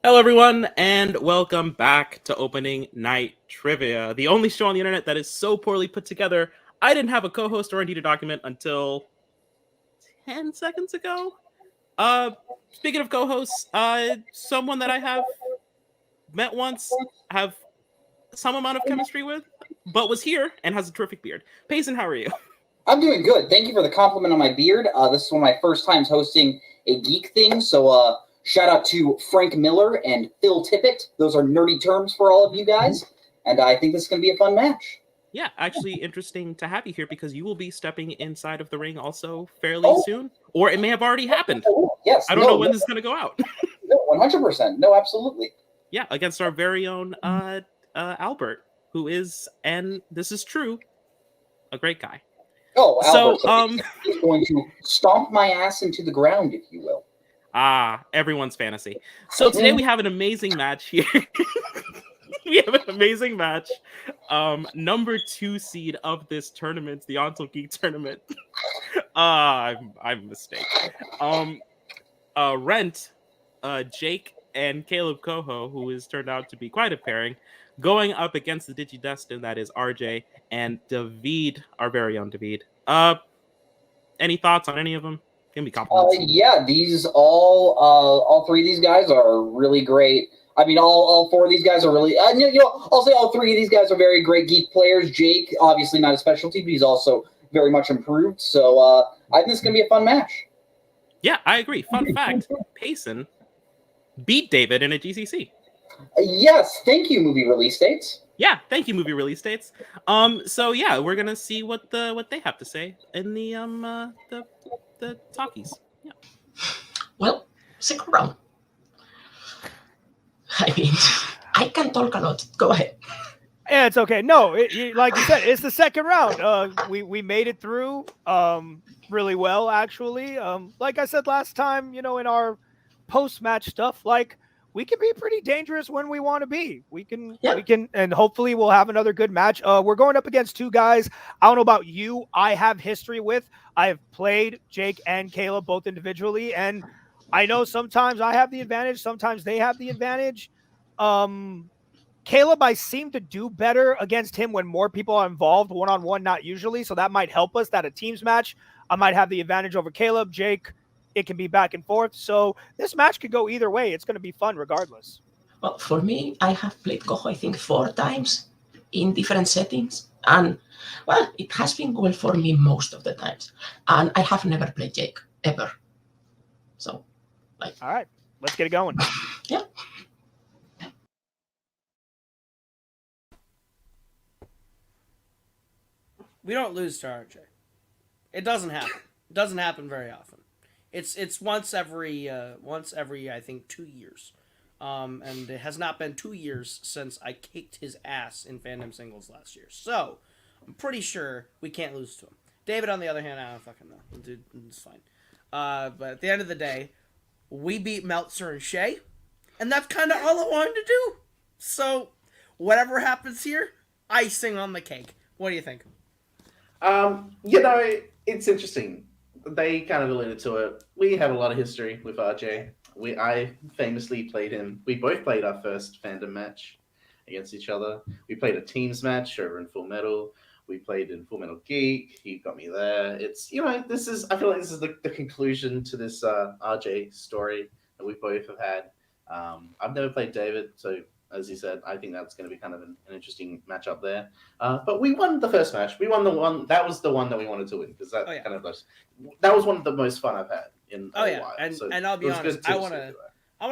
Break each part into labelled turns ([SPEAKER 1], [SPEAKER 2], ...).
[SPEAKER 1] Hello, everyone, and welcome back to Opening Night Trivia, the only show on the internet that is so poorly put together. I didn't have a co-host or indeed a document until 10 seconds ago. Speaking of co-hosts, someone that I have met once, have some amount of chemistry with, but was here and has a terrific beard. Payson, how are you?
[SPEAKER 2] I'm doing good. Thank you for the compliment on my beard. This is one of my first times hosting a Geek thing, so shout out to Frank Miller and Phil Tippett. Those are nerdy terms for all of you guys, and I think this is going to be a fun match.
[SPEAKER 1] Yeah, actually interesting to have you here because you will be stepping inside of the ring also fairly soon, or it may have already happened.
[SPEAKER 2] Yes.
[SPEAKER 1] I don't know when this is going to go out.
[SPEAKER 2] No, 100%. No, absolutely.
[SPEAKER 1] Yeah, against our very own Albert, who is, and this is true, a great guy.
[SPEAKER 2] Oh, Albert, he's going to stomp my ass into the ground, if you will.
[SPEAKER 1] Everyone's fantasy. So today we have an amazing match here. We have an amazing match. Number 2 seed of this tournament, the Untitled Geek tournament. I'm a mistake. Rent, Jake, and Caleb Coho, who has turned out to be quite a pairing, going up against the Digidestined, that is RJ, and David, our very own David. Any thoughts on any of them? Can be compliments.
[SPEAKER 2] Yeah, these all three of these guys are really great. I mean, all four of these guys are really, I'll say all three of these guys are very great Geek players. Jake, obviously not a specialty, but he's also very much improved. So I think this is going to be a fun match.
[SPEAKER 1] Yeah, I agree. Fun fact, Payson beat David in a GCC.
[SPEAKER 2] Yes, thank you, movie release dates.
[SPEAKER 1] Yeah, thank you, movie release dates. So yeah, we're gonna see what they have to say in the talkies. Yeah.
[SPEAKER 3] Well, second round. I mean, I can talk a lot. Go ahead.
[SPEAKER 4] Yeah, it's okay. No, like you said, it's the second round. We made it through really well, actually. Like I said last time, in our post-match stuff, like we can be pretty dangerous when we want to be. We can, and hopefully we'll have another good match. We're going up against two guys. I don't know about you. I have history with. I have played Jake and Caleb both individually, and I know sometimes I have the advantage. Sometimes they have the advantage. Caleb, I seem to do better against him when more people are involved, one-on-one, not usually. So that might help us. That a teams match, I might have the advantage over Caleb. Jake, it can be back and forth. So this match could go either way. It's going to be fun regardless.
[SPEAKER 3] Well, for me, I have played Coho, I think, 4 times in different settings. And, well, it has been well for me most of the times. And I have never played Jake, ever. So, like...
[SPEAKER 4] All right, let's get it going.
[SPEAKER 3] Yeah.
[SPEAKER 5] We don't lose to RJ. It doesn't happen. It doesn't happen very often. It's once every I think 2 years, and it has not been 2 years since I kicked his ass in fandom singles last year. So I'm pretty sure we can't lose to him. David, on the other hand, I don't fucking know. Dude, it's fine. But at the end of the day, we beat Meltzer and Shea, and that's kind of all I wanted to do. So whatever happens here, icing on the cake. What do you think?
[SPEAKER 6] It's interesting. They kind of alluded to it. We have a lot of history with RJ. I famously played him. We both played our first fandom match against each other. We played a teams match over in Full Metal. We played in Full Metal Geek. He got me there. It's, I feel like this is the conclusion to this RJ story that we both have had. I've never played David, so as you said, I think that's going to be kind of an interesting matchup there. But we won the first match. We won the one. That was the one that we wanted to win because that was one of the most fun I've had in a while.
[SPEAKER 5] And I'll be honest, I want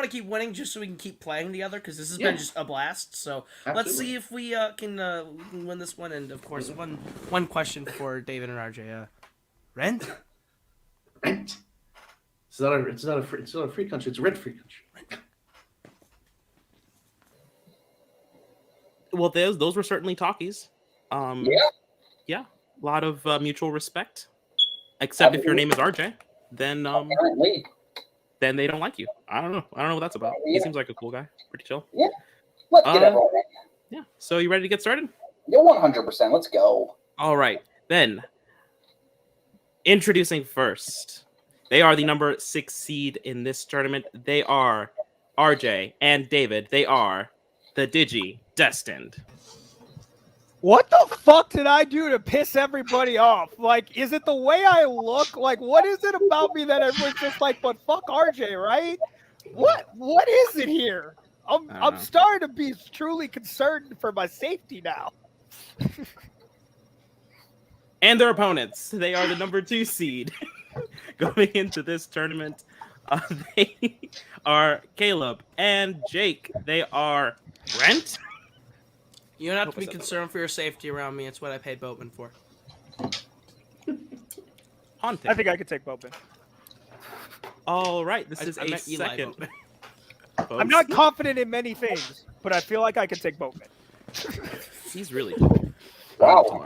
[SPEAKER 5] to keep winning just so we can keep playing together because this has been just a blast. So Let's see if we can win this one. And of course, one question for David and RJ. Rent?
[SPEAKER 6] It's not a free country. It's a rent-free country.
[SPEAKER 1] Well, those were certainly talkies. Yeah, a lot of mutual respect. Except if your name is RJ, then then they don't like you. I don't know what that's about. He seems like a cool guy, pretty chill.
[SPEAKER 2] Yeah, let's get it rolling.
[SPEAKER 1] Yeah. So you ready to get started?
[SPEAKER 2] Yeah, 100%. Let's go.
[SPEAKER 1] All right, then. Introducing first, they are the number 6 seed in this tournament. They are RJ and David. They are the Digidestined.
[SPEAKER 4] What the fuck did I do to piss everybody off? Like, is it the way I look? Like, what is it about me that everyone's just like, but fuck RJ, right? What is it here? I'm starting to be truly concerned for my safety now.
[SPEAKER 1] And their opponents, they are the number 2 seed going into this tournament. They are Caleb and Jake. They are Brent.
[SPEAKER 5] You don't have to be concerned for your safety around me. It's what I paid Boatman for.
[SPEAKER 1] Haunting.
[SPEAKER 4] I think I could take Boatman.
[SPEAKER 1] All right, this is
[SPEAKER 5] I
[SPEAKER 1] a
[SPEAKER 5] meant Eli
[SPEAKER 1] second.
[SPEAKER 5] Boatman.
[SPEAKER 4] I'm not confident in many things, but I feel like I could take Boatman.
[SPEAKER 1] He's really good.
[SPEAKER 2] Wow.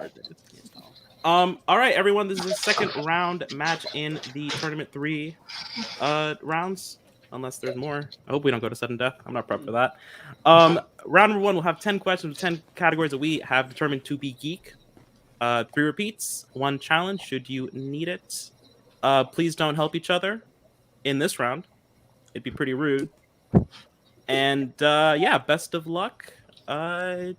[SPEAKER 1] All right, everyone. This is the second round match in the tournament 3 rounds. Unless there's more. I hope we don't go to sudden death. I'm not prepped for that. Round number 1 will have 10 questions, 10 categories that we have determined to be geek. 3 repeats, 1 challenge should you need it. Please don't help each other in this round. It'd be pretty rude. And yeah, best of luck. Payson,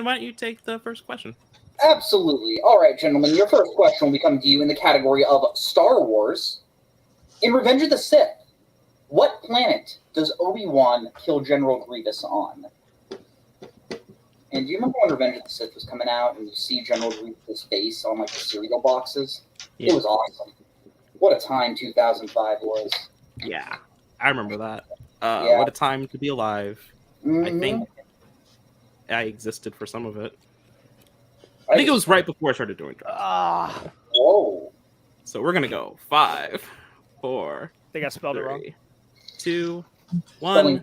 [SPEAKER 1] why don't you take the first question?
[SPEAKER 2] Absolutely. All right, gentlemen, your first question will be coming to you in the category of Star Wars. In Revenge of the Sith, what planet does Obi-Wan kill General Grievous on? And do you remember when Revenge of the Sith was coming out and you see General Grievous' face on like the cereal boxes?
[SPEAKER 1] Yeah.
[SPEAKER 2] It was awesome. What a time 2005 was.
[SPEAKER 1] Yeah, I remember that.
[SPEAKER 2] Yeah.
[SPEAKER 1] What a time to be alive.
[SPEAKER 2] Mhm.
[SPEAKER 1] I think I existed for some of it. I think it was right before I started doing drugs.
[SPEAKER 2] Whoa.
[SPEAKER 1] So we're gonna go 5, 4.
[SPEAKER 4] I think I spelled it wrong.
[SPEAKER 1] 3, 2, 1.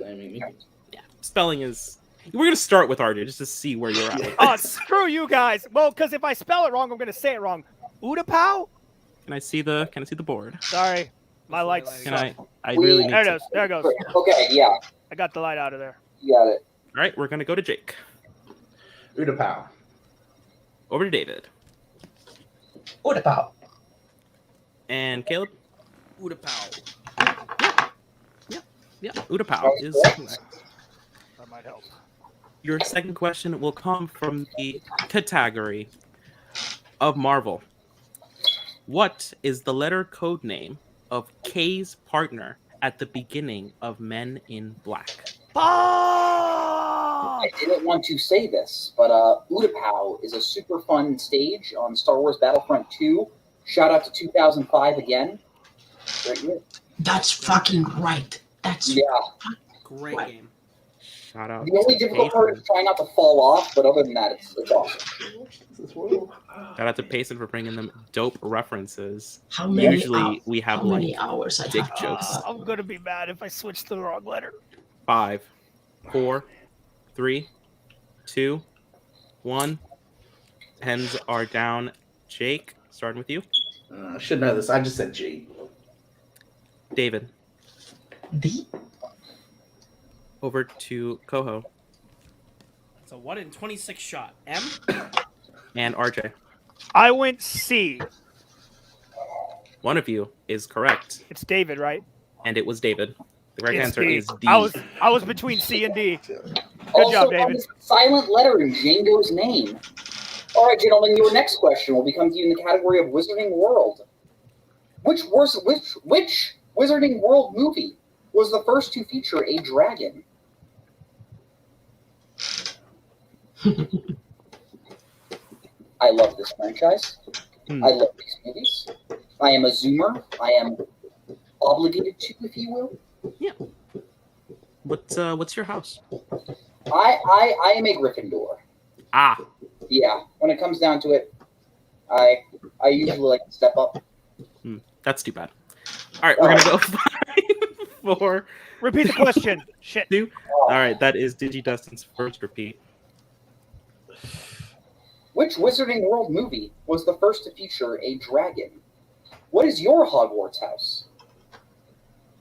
[SPEAKER 1] Yeah, spelling is. We're gonna start with RJ just to see where you're at. With
[SPEAKER 4] Oh,
[SPEAKER 1] this.
[SPEAKER 4] screw you guys. Well, because if I spell it wrong, I'm gonna say it wrong. Utapau?
[SPEAKER 1] Can I see the board?
[SPEAKER 4] Sorry, my lights.
[SPEAKER 1] Can I really need
[SPEAKER 4] There it
[SPEAKER 1] to.
[SPEAKER 4] goes. There it goes.
[SPEAKER 2] Okay, yeah.
[SPEAKER 4] I got the light out of there.
[SPEAKER 2] You got it.
[SPEAKER 1] All right, we're gonna go to Jake.
[SPEAKER 6] Utapau.
[SPEAKER 1] Over to David.
[SPEAKER 3] Utapau.
[SPEAKER 1] And Caleb.
[SPEAKER 5] Utapau.
[SPEAKER 1] Yeah, Utapau is correct.
[SPEAKER 4] That might help.
[SPEAKER 1] Your second question will come from the category of Marvel. What is the letter code name of Kay's partner at the beginning of Men in Black?
[SPEAKER 2] I didn't want to say this, but Utapau is a super fun stage on Star Wars Battlefront 2. Shout out to 2005 again. Great year.
[SPEAKER 3] That's fucking right. That's
[SPEAKER 2] Yeah.
[SPEAKER 5] Great game.
[SPEAKER 1] Shout out.
[SPEAKER 2] The only
[SPEAKER 1] to
[SPEAKER 2] difficult part
[SPEAKER 1] Payson.
[SPEAKER 2] is trying not to fall off, but other than that, it's awesome.
[SPEAKER 1] Shout out to Payson for bringing them dope references.
[SPEAKER 3] how many.
[SPEAKER 1] Usually we have
[SPEAKER 3] how many
[SPEAKER 1] like
[SPEAKER 3] hours I
[SPEAKER 1] dick
[SPEAKER 3] have.
[SPEAKER 1] jokes.
[SPEAKER 4] I'm gonna be mad if I switch to the wrong letter.
[SPEAKER 1] 5, 4, 3, 2, 1. Pens are down. Jake, starting with you.
[SPEAKER 6] I should know this. I just said G.
[SPEAKER 1] David,
[SPEAKER 3] D.
[SPEAKER 1] over to Coho
[SPEAKER 5] It's a 1 in 26 shot. M?
[SPEAKER 1] and RJ.
[SPEAKER 4] I went C.
[SPEAKER 1] One of you is correct,
[SPEAKER 4] It's David, right?
[SPEAKER 1] and it was David. The correct
[SPEAKER 4] It's
[SPEAKER 1] answer
[SPEAKER 4] D.
[SPEAKER 1] is D.
[SPEAKER 4] I was between C and D.
[SPEAKER 2] Also,
[SPEAKER 4] job, David.
[SPEAKER 2] on this silent letter in Django's name. All right, gentlemen, your next question will become to you in the category of Wizarding World. Which Wizarding World movie was the first to feature a dragon? I love this franchise. I love these movies. I am a Zoomer. I am obligated to, if you will.
[SPEAKER 1] What's your house?
[SPEAKER 2] I am a Gryffindor.
[SPEAKER 1] Ah,
[SPEAKER 2] Yeah, when it comes down to it, I usually like to step up.
[SPEAKER 1] that's too bad. All right, we're gonna go 5, 4,
[SPEAKER 4] Repeat the question. Shit.
[SPEAKER 1] 2. All right, that is Digidestined's first repeat.
[SPEAKER 2] Which Wizarding World movie was the first to feature a dragon? What is your Hogwarts house?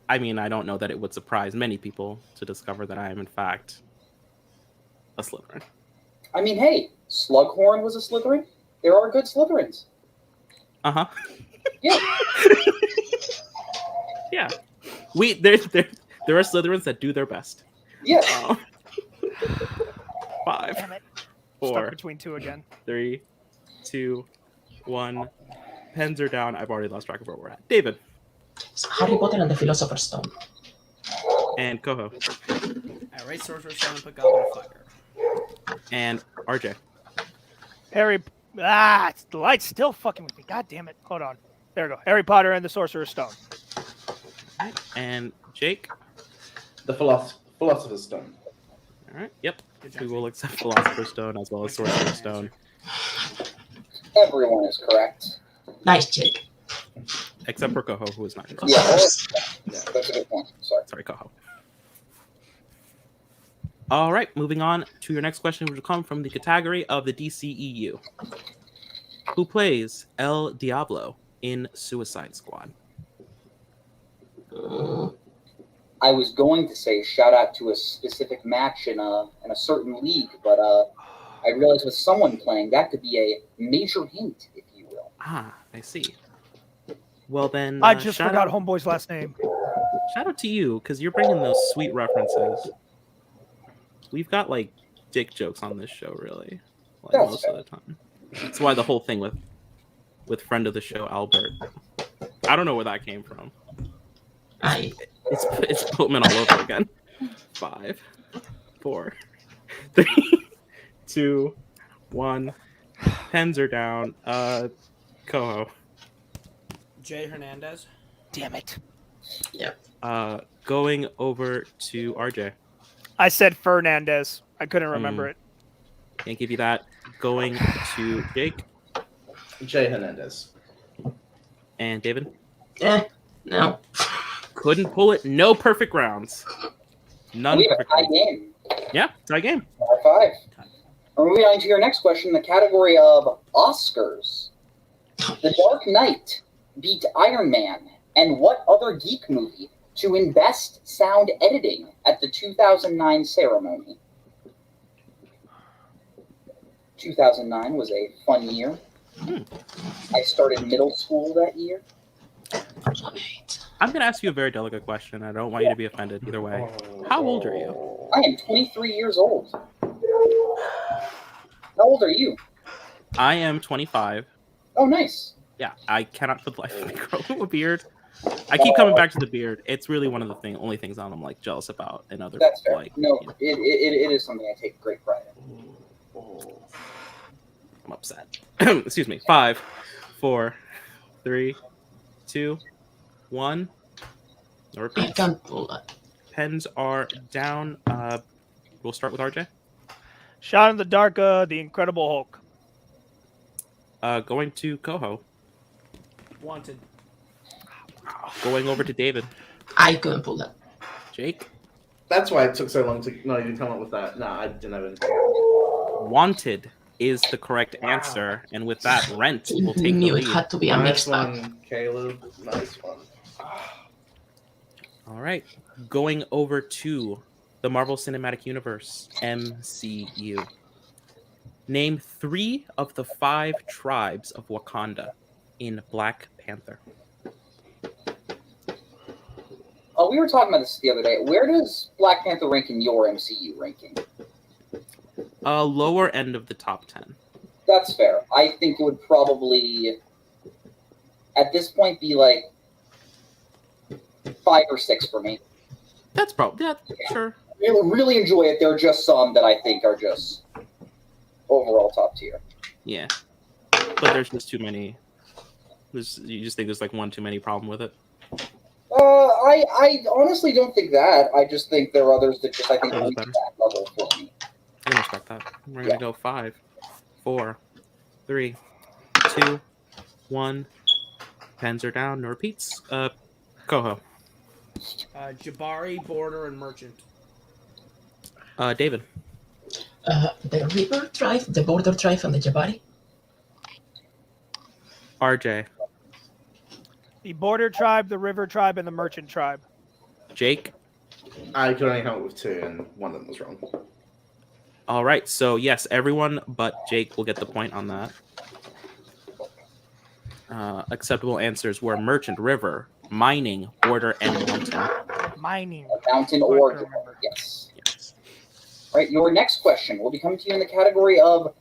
[SPEAKER 1] I mean, I don't know that it would surprise many people to discover that I am in fact a Slytherin.
[SPEAKER 2] I mean, hey, Slughorn was a Slytherin. There are good Slytherins.
[SPEAKER 1] Uh-huh.
[SPEAKER 2] Yeah.
[SPEAKER 1] Yeah. There are Slytherins that do their best.
[SPEAKER 2] Yes.
[SPEAKER 1] 5,
[SPEAKER 4] Damn it.
[SPEAKER 1] 4,
[SPEAKER 4] Stuck between two again.
[SPEAKER 1] 3, 2, 1. Pens are down. I've already lost track of where we're at. David
[SPEAKER 3] It's Harry Potter and the Philosopher's Stone.
[SPEAKER 1] and Coho
[SPEAKER 5] I race Sorcerer's Stone and put Goblet of Fire.
[SPEAKER 1] and RJ.
[SPEAKER 4] The light's still fucking with me. God damn it. Hold on. There we go. Harry Potter and the Sorcerer's Stone.
[SPEAKER 1] And Jake.
[SPEAKER 6] The Philosopher's Stone.
[SPEAKER 1] All right. Yep.
[SPEAKER 5] Good job,
[SPEAKER 1] We will accept Philosopher's Stone as well as Sorcerer's Stone.
[SPEAKER 2] Everyone is correct.
[SPEAKER 3] Nice, Jake.
[SPEAKER 1] Except for Coho, who is not correct.
[SPEAKER 2] Yeah, that's a good point.
[SPEAKER 1] Sorry, Coho. All right, moving on to your next question, which will come from the category of the DCEU. Who plays El Diablo in Suicide Squad?
[SPEAKER 2] I was going to say shout out to a specific match in a certain league, but I realized with someone playing, that could be a major hint, if you will.
[SPEAKER 1] Ah, I see. Well then,
[SPEAKER 4] I just
[SPEAKER 1] shout
[SPEAKER 4] forgot
[SPEAKER 1] out,
[SPEAKER 4] Homeboy's last name.
[SPEAKER 1] shout out to you because you're bringing those sweet references. We've got like dick jokes on this show, really, like
[SPEAKER 2] That's
[SPEAKER 1] most
[SPEAKER 2] fair.
[SPEAKER 1] of the time. That's why the whole thing with friend of the show Albert. I don't know where that came from. It's Boatman all over again. 5, 4, 3, 2, 1. Pens are down. Coho.
[SPEAKER 5] Jay Hernandez.
[SPEAKER 4] Damn it.
[SPEAKER 1] Going over to RJ.
[SPEAKER 4] I said Fernandez. I couldn't remember it.
[SPEAKER 1] Can't give you that. Going to Jake
[SPEAKER 6] Jay Hernandez.
[SPEAKER 1] and David.
[SPEAKER 3] No.
[SPEAKER 1] Couldn't pull it. No perfect rounds. None
[SPEAKER 2] We have a
[SPEAKER 1] perfect
[SPEAKER 2] tie
[SPEAKER 1] rounds.
[SPEAKER 2] game.
[SPEAKER 1] Yeah, tie game.
[SPEAKER 2] High 5. We're moving on to your next question in the category of Oscars. The Dark Knight beat Iron Man and what other geek movie to win Best Sound Editing at the 2009 ceremony? 2009 was a fun year. I started middle school that year.
[SPEAKER 1] I'm going to ask you a very delicate question. I don't want you to be offended either way. How old are you?
[SPEAKER 2] I am 23 years old. How old are you?
[SPEAKER 1] I am 25.
[SPEAKER 2] Oh, nice.
[SPEAKER 1] Yeah, I cannot for the life of me grow a beard. I keep coming back to the beard. It's really one of the only things I'm like jealous about in other
[SPEAKER 2] That's fair.
[SPEAKER 1] like.
[SPEAKER 2] No,
[SPEAKER 1] You know,
[SPEAKER 2] it is something I take great pride in.
[SPEAKER 1] I'm upset. Excuse me. 5, 4, 3, 2, 1. No
[SPEAKER 3] I
[SPEAKER 1] repeats.
[SPEAKER 3] can't pull that.
[SPEAKER 1] Pens are down. We'll start with RJ.
[SPEAKER 4] Shot in the Dark, The Incredible Hulk.
[SPEAKER 1] Going to Coho.
[SPEAKER 5] Wanted.
[SPEAKER 1] Going over to David.
[SPEAKER 3] I couldn't pull that.
[SPEAKER 1] Jake.
[SPEAKER 6] That's why it took so long to not even come up with that. No, I didn't have anything.
[SPEAKER 1] Wanted is the correct answer, and with that, Rent will take the
[SPEAKER 3] Knew it
[SPEAKER 1] lead.
[SPEAKER 3] had to be a
[SPEAKER 6] Nice
[SPEAKER 3] mixed bag.
[SPEAKER 6] one, Caleb. Nice one.
[SPEAKER 1] All right, going over to the Marvel Cinematic Universe, MCU. Name 3 of the 5 tribes of Wakanda in Black Panther.
[SPEAKER 2] Oh, we were talking about this the other day. Where does Black Panther rank in your MCU ranking?
[SPEAKER 1] Lower end of the top 10.
[SPEAKER 2] That's fair. I think it would probably, at this point, be like 5 or 6 for me.
[SPEAKER 1] That's probably sure.
[SPEAKER 2] Really enjoy it. There are just some that I think are just overall top tier.
[SPEAKER 1] Yeah, but there's just too many. You just think there's like one too many problem with it.
[SPEAKER 2] I honestly don't think that. I just think there are others that just I think
[SPEAKER 1] Others
[SPEAKER 2] reach
[SPEAKER 1] better.
[SPEAKER 2] that level for me.
[SPEAKER 1] I can respect that. We're gonna go 5, 4, 3, 2, 1. Pens are down. No repeats. Coho.
[SPEAKER 5] Jabari, Border, and Merchant.
[SPEAKER 1] David.
[SPEAKER 3] The River Tribe, the Border Tribe, and the Jabari.
[SPEAKER 1] RJ.
[SPEAKER 4] The Border Tribe, the River Tribe, and the Merchant Tribe.
[SPEAKER 1] Jake.
[SPEAKER 6] I could only come up with 2, and one of them was wrong.
[SPEAKER 1] All right. So yes, everyone but Jake will get the point on that. Acceptable answers were merchant, river, mining, border, and mountain.
[SPEAKER 4] Mining.
[SPEAKER 2] Mountain
[SPEAKER 4] I
[SPEAKER 2] or
[SPEAKER 4] can remember.
[SPEAKER 2] yes. All right, your next question will be coming to you in the category of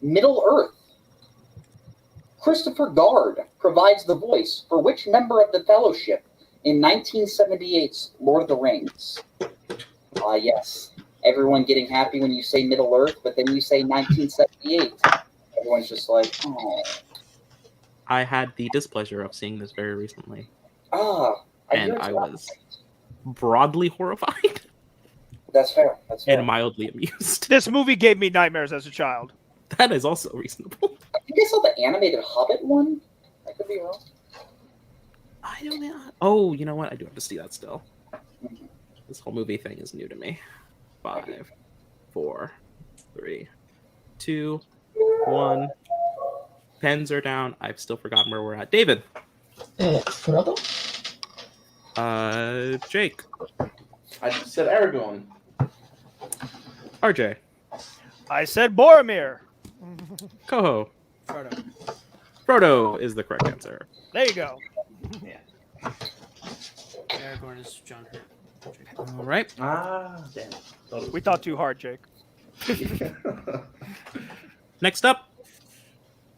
[SPEAKER 2] Middle Earth. Christopher Guard provides the voice for which member of the Fellowship in 1978's Lord of the Rings? Yes. Everyone getting happy when you say Middle Earth, but then you say 1978. Everyone's just like, oh.
[SPEAKER 1] I had the displeasure of seeing this very recently,
[SPEAKER 2] I
[SPEAKER 1] and
[SPEAKER 2] hear it's
[SPEAKER 1] I
[SPEAKER 2] not
[SPEAKER 1] was
[SPEAKER 2] right.
[SPEAKER 1] broadly horrified
[SPEAKER 2] That's fair. That's fair.
[SPEAKER 1] and mildly amused.
[SPEAKER 4] This movie gave me nightmares as a child.
[SPEAKER 1] That is also reasonable.
[SPEAKER 2] I think I saw the animated Hobbit one. I could be wrong.
[SPEAKER 1] I don't know. Oh, you know what? I do have to see that still.
[SPEAKER 2] Mhm.
[SPEAKER 1] This whole movie thing is new to me. 5, 4, 3, 2, 1. Pens are down. I've still forgotten where we're at. David.
[SPEAKER 3] Frodo?
[SPEAKER 1] Jake.
[SPEAKER 6] I said Aragorn.
[SPEAKER 1] RJ.
[SPEAKER 4] I said Boromir.
[SPEAKER 1] Coho.
[SPEAKER 5] Frodo.
[SPEAKER 1] Frodo is the correct answer.
[SPEAKER 4] There you go.
[SPEAKER 5] Aragorn is John Hurt.
[SPEAKER 1] All right.
[SPEAKER 6] Damn.
[SPEAKER 4] We thought too hard, Jake.
[SPEAKER 1] Next up,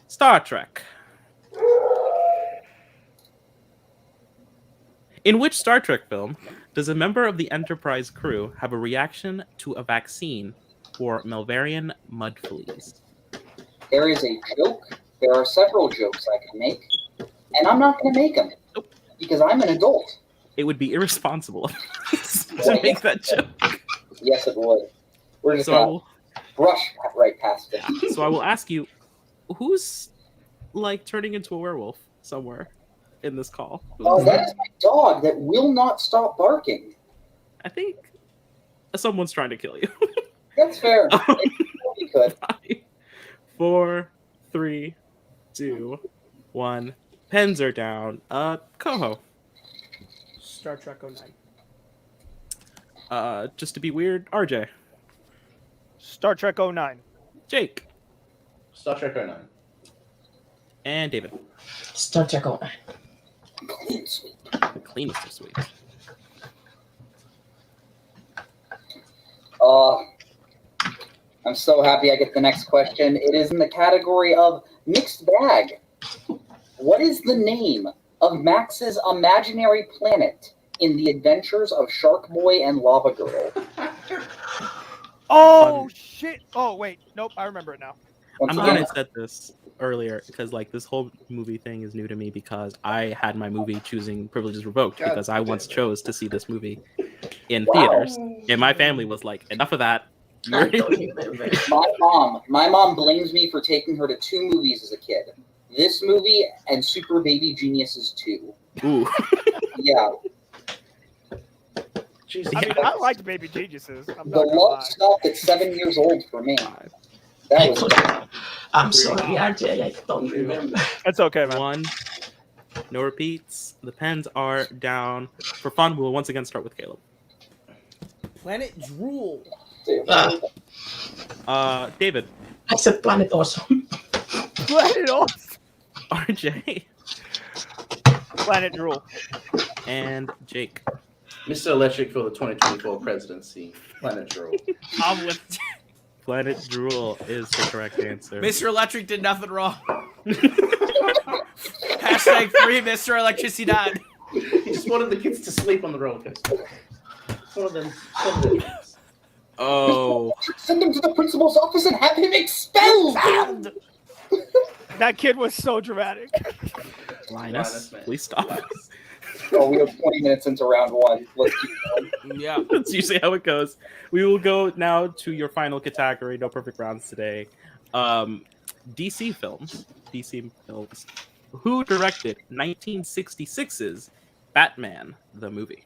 [SPEAKER 1] Star Trek. In which Star Trek film does a member of the Enterprise crew have a reaction to a vaccine for Malvarian mud fleas?
[SPEAKER 2] There is a joke. There are several jokes I can make, and I'm not going to make them because I'm an adult.
[SPEAKER 1] It would be irresponsible to make that joke.
[SPEAKER 2] Yes, it would. We're just
[SPEAKER 1] So I
[SPEAKER 2] going
[SPEAKER 1] will,
[SPEAKER 2] to brush right past it.
[SPEAKER 1] so I will ask you, who's like turning into a werewolf somewhere in this call?
[SPEAKER 2] Oh, that is my dog that will not stop barking.
[SPEAKER 1] I think someone's trying to kill you.
[SPEAKER 2] That's fair. You could.
[SPEAKER 1] 5, 4, 3, 2, 1. Pens are down. Coho.
[SPEAKER 5] Star Trek 09.
[SPEAKER 1] Just to be weird, RJ.
[SPEAKER 4] Star Trek 09.
[SPEAKER 1] Jake.
[SPEAKER 6] Star Trek 09.
[SPEAKER 1] And David.
[SPEAKER 3] Star Trek 09.
[SPEAKER 2] Clean sweep.
[SPEAKER 1] The cleanest of sweeps.
[SPEAKER 2] I'm so happy I get the next question. It is in the category of mixed bag. What is the name of Max's imaginary planet in the adventures of Shark Boy and Lava Girl?
[SPEAKER 4] Oh, shit. Oh, wait. Nope, I remember it now.
[SPEAKER 2] Once
[SPEAKER 1] I'm glad I
[SPEAKER 2] again,
[SPEAKER 1] said this earlier because like this whole movie thing is new to me because I had my movie choosing privileges revoked
[SPEAKER 6] God
[SPEAKER 1] because I
[SPEAKER 6] damn
[SPEAKER 1] once
[SPEAKER 6] it.
[SPEAKER 1] chose to see this movie in
[SPEAKER 2] Wow.
[SPEAKER 1] theaters, and my family was like, "Enough of that."
[SPEAKER 3] I don't remember.
[SPEAKER 2] my mom blames me for taking her to 2 movies as a kid. This movie and Super Baby Geniuses 2.
[SPEAKER 1] Ooh.
[SPEAKER 2] Yeah.
[SPEAKER 6] Jesus.
[SPEAKER 4] I mean, I liked Baby Geniuses. I'm
[SPEAKER 2] The
[SPEAKER 4] not gonna
[SPEAKER 2] love
[SPEAKER 4] lie.
[SPEAKER 2] stopped at 7 years old for me.
[SPEAKER 1] 5,
[SPEAKER 2] That was
[SPEAKER 3] I'm sorry, RJ, I don't remember.
[SPEAKER 4] It's okay, man.
[SPEAKER 1] 1. No repeats. The pens are down. For fun, we will once again start with Caleb.
[SPEAKER 5] Planet Drool.
[SPEAKER 1] David.
[SPEAKER 3] I said Planet Awesome.
[SPEAKER 4] Planet Awesome.
[SPEAKER 1] RJ.
[SPEAKER 4] Planet Drool.
[SPEAKER 1] And Jake.
[SPEAKER 6] Mr. Electric for the 2024 presidency. Planet Drool.
[SPEAKER 5] I'm with
[SPEAKER 1] Planet Drool is the correct answer.
[SPEAKER 5] Mr. Electric did nothing wrong. Hashtag free Mr. Electricidad.
[SPEAKER 6] He just wanted the kids to sleep on the roller coaster. One of them.
[SPEAKER 1] Oh.
[SPEAKER 2] send him to the principal's office and have him expelled.
[SPEAKER 4] That kid was so dramatic.
[SPEAKER 1] Linus,
[SPEAKER 6] man.
[SPEAKER 1] please stop.
[SPEAKER 2] Oh, we have 20 minutes into round 1. Let's keep going.
[SPEAKER 5] Yeah.
[SPEAKER 1] That's usually how it goes. We will go now to your final category. No perfect rounds today. DC films. DC films. Who directed 1966's Batman the movie?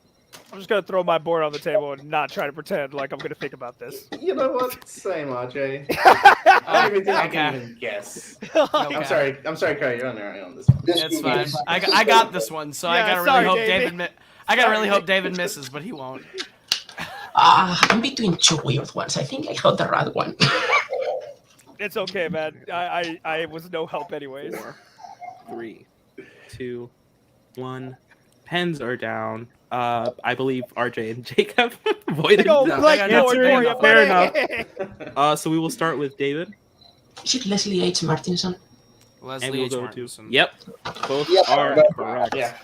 [SPEAKER 4] I'm just gonna throw my board on the table and not try to pretend like I'm gonna think about this.
[SPEAKER 6] You know what? Same, RJ. I don't even think I can
[SPEAKER 5] Okay.
[SPEAKER 6] even guess.
[SPEAKER 5] Okay.
[SPEAKER 6] I'm sorry, Carl. You're on this one.
[SPEAKER 2] This
[SPEAKER 5] That's
[SPEAKER 2] movie
[SPEAKER 5] fine.
[SPEAKER 2] is-
[SPEAKER 5] I got this one, so I
[SPEAKER 4] Yeah,
[SPEAKER 5] gotta
[SPEAKER 4] sorry,
[SPEAKER 5] really hope
[SPEAKER 4] David.
[SPEAKER 5] David. I gotta really hope David misses, but he won't.
[SPEAKER 3] I'm between 2 weird ones. I think I got the right one.
[SPEAKER 4] It's okay, man. I was no help anyways.
[SPEAKER 1] 4, 3, 2, 1. Pens are down. I believe RJ and Jake have voided.
[SPEAKER 4] Big old
[SPEAKER 6] No,
[SPEAKER 4] blank
[SPEAKER 5] I
[SPEAKER 4] board
[SPEAKER 5] got
[SPEAKER 4] for you,
[SPEAKER 1] fair
[SPEAKER 4] buddy.
[SPEAKER 1] So we will start with David,
[SPEAKER 3] Is it Leslie H. Martinson?
[SPEAKER 5] Leslie
[SPEAKER 1] and we'll
[SPEAKER 5] H.
[SPEAKER 1] go
[SPEAKER 5] Martinson.
[SPEAKER 1] to. Yep, both
[SPEAKER 2] Yep.
[SPEAKER 1] are correct.
[SPEAKER 6] Yeah.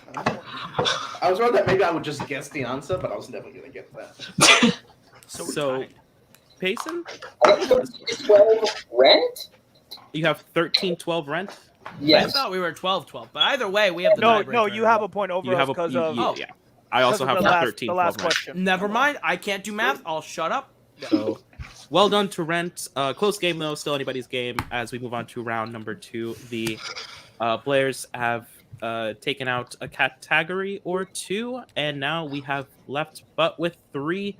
[SPEAKER 6] I was worried that maybe I would just guess the answer, but I was never going to get that.
[SPEAKER 5] So,
[SPEAKER 1] So-
[SPEAKER 5] we're tied.
[SPEAKER 1] Payson,
[SPEAKER 2] I got 13 to 12 rent?
[SPEAKER 1] you have 13-12 rent.
[SPEAKER 5] I
[SPEAKER 2] Yes.
[SPEAKER 5] thought we were 12-12, but either way, we have the
[SPEAKER 4] No,
[SPEAKER 5] tiebreaker.
[SPEAKER 4] you have a point over
[SPEAKER 1] You
[SPEAKER 4] us
[SPEAKER 1] have a
[SPEAKER 4] because
[SPEAKER 1] you-
[SPEAKER 4] of
[SPEAKER 1] you-
[SPEAKER 5] Oh.
[SPEAKER 1] yeah. I also have
[SPEAKER 4] the last,
[SPEAKER 1] 13-12
[SPEAKER 4] the last
[SPEAKER 1] rent.
[SPEAKER 4] question.
[SPEAKER 5] Never mind. I can't do math. I'll shut up.
[SPEAKER 1] So, well done to Rent. Close game though, still anybody's game. As we move on to round number 2, the players have taken out a category or 2, and now we have left but with 3.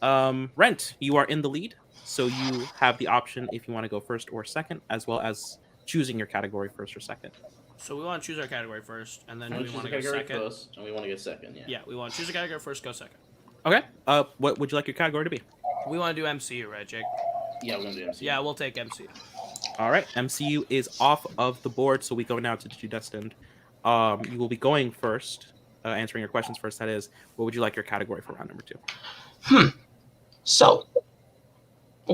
[SPEAKER 1] Rent, you are in the lead, so you have the option if you want to go first or second, as well as choosing your category first or second.
[SPEAKER 5] So we want to choose our category first, and then
[SPEAKER 6] And
[SPEAKER 5] we
[SPEAKER 6] we
[SPEAKER 5] want
[SPEAKER 6] choose
[SPEAKER 5] to
[SPEAKER 6] a
[SPEAKER 5] go
[SPEAKER 6] category
[SPEAKER 5] second.
[SPEAKER 6] first, and we want to go second, yeah.
[SPEAKER 5] Yeah, we want to choose a category first, go second.
[SPEAKER 1] Okay. What would you like your category to be?
[SPEAKER 5] We want to do MCU, right, Jake?
[SPEAKER 6] Yeah, we're going to do MCU.
[SPEAKER 5] Yeah, we'll take MCU.
[SPEAKER 1] All right, MCU is off of the board, so we go now to Digidestined. You will be going first, answering your questions first. That is, what would you like your category for round number 2?
[SPEAKER 3] So,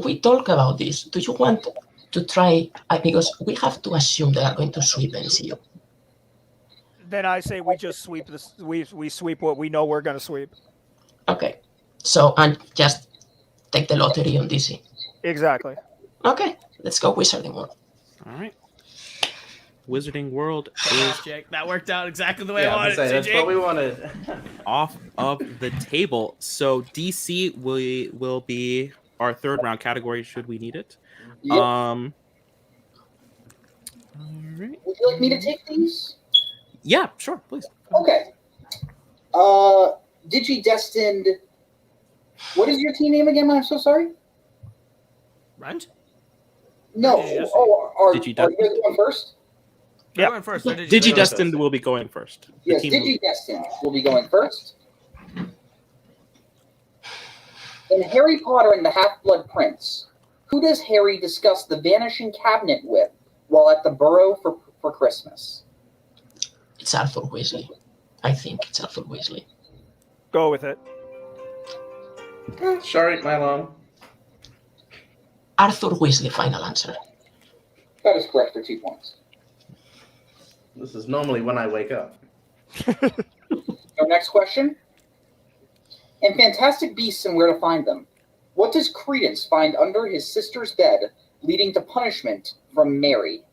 [SPEAKER 3] we talk about this. Do you want to try? Because we have to assume they are going to sweep NCU.
[SPEAKER 4] Then I say we just sweep this. We sweep what we know we're going to sweep.
[SPEAKER 3] Okay. So, and just take the lottery on DC.
[SPEAKER 4] Exactly.
[SPEAKER 3] Okay. Let's go Wizarding World.
[SPEAKER 1] All right. Wizarding World
[SPEAKER 5] Yeah,
[SPEAKER 1] is
[SPEAKER 5] Jake. That worked out exactly the way
[SPEAKER 6] Yeah,
[SPEAKER 5] I
[SPEAKER 6] I was
[SPEAKER 5] wanted
[SPEAKER 6] gonna
[SPEAKER 5] it
[SPEAKER 6] say,
[SPEAKER 5] to,
[SPEAKER 6] that's what
[SPEAKER 5] Jake.
[SPEAKER 6] we wanted.
[SPEAKER 1] off of the table. So DC will be our third round category should we need it.
[SPEAKER 2] Yep.
[SPEAKER 1] All right.
[SPEAKER 2] Would you like me to take these?
[SPEAKER 1] Yeah, sure, please.
[SPEAKER 2] Okay. Digidestined. What is your team name again? I'm so sorry.
[SPEAKER 5] Rent?
[SPEAKER 2] No.
[SPEAKER 5] Digidestined.
[SPEAKER 2] Oh, are you
[SPEAKER 1] Digidestined.
[SPEAKER 2] guys going first?
[SPEAKER 5] They're
[SPEAKER 4] Yeah.
[SPEAKER 5] going first. They're
[SPEAKER 1] Digidestined will be going first. The
[SPEAKER 2] Yes,
[SPEAKER 1] team will-
[SPEAKER 2] Digidestined will be going first. In Harry Potter and the Half-Blood Prince, who does Harry discuss the vanishing cabinet with while at the Burrow for Christmas?
[SPEAKER 3] It's Arthur Weasley. I think it's Arthur Weasley.
[SPEAKER 4] Go with it.
[SPEAKER 6] Sorry, my alarm.
[SPEAKER 3] Arthur Weasley, final answer.
[SPEAKER 2] That is correct for 2 points.
[SPEAKER 6] This is normally when I wake up.
[SPEAKER 2] Our next question. In Fantastic Beasts and Where to Find Them, what does Credence find under his sister's bed, leading to punishment from Mary?